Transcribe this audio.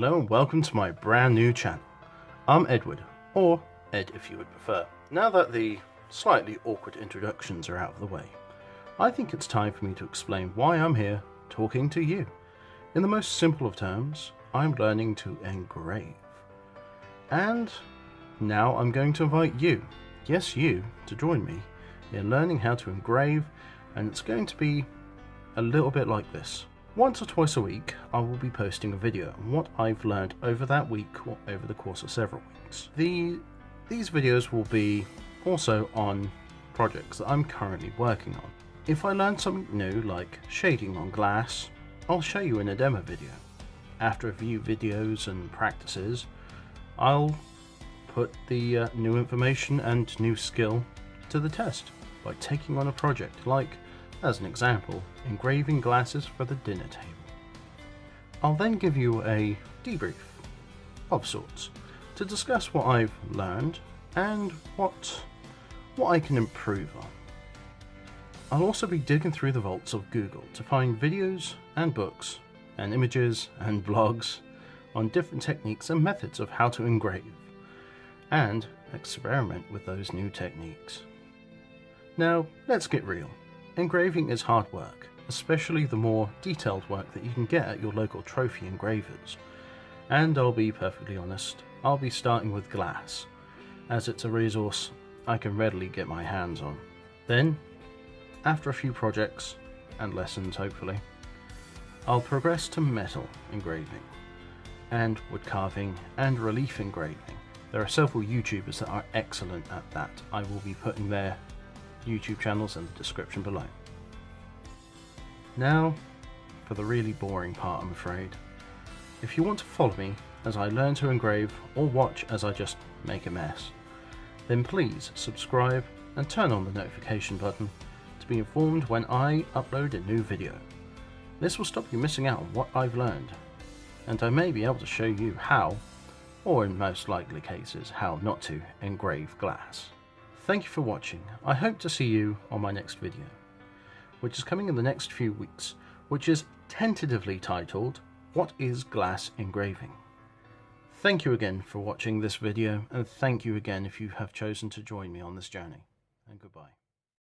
Hello and welcome to my brand new channel. I'm Edward, or Ed if you would prefer. Now that the slightly awkward introductions are out of the way, I think it's time for me to explain why I'm here talking to you. In the most simple of terms, I'm learning to engrave. And now I'm going to invite you, yes you, to join me in learning how to engrave, and it's going to be a little bit like this. Once or twice a week, I will be posting a video on what I've learned over that week or over the course of several weeks. These videos will be also on projects that I'm currently working on. If I learn something new, like shading on glass, I'll show you in a demo video. After a few videos and practices, I'll put the new information and new skill to the test by taking on a project like, as an example, engraving glasses for the dinner table. I'll then give you a debrief of sorts to discuss what I've learned and what I can improve on. I'll also be digging through the vaults of Google to find videos and books and images and blogs on different techniques and methods of how to engrave and experiment with those new techniques. Now, let's get real. Engraving is hard work, especially the more detailed work that you can get at your local trophy engravers. And I'll be perfectly honest, I'll be starting with glass, as it's a resource I can readily get my hands on. Then, after a few projects, and lessons hopefully, I'll progress to metal engraving, and wood carving, and relief engraving. There are several YouTubers that are excellent at that. I will be putting their YouTube channels in the description below. Now, for the really boring part, I'm afraid. If you want to follow me as I learn to engrave or watch as I just make a mess, then please subscribe and turn on the notification button to be informed when I upload a new video. This will stop you missing out on what I've learned, and I may be able to show you how, or in most likely cases, how not to engrave glass. Thank you for watching. I hope to see you on my next video, which is coming in the next few weeks, which is tentatively titled, What is Glass Engraving? Thank you again for watching this video, and thank you again if you have chosen to join me on this journey, and goodbye.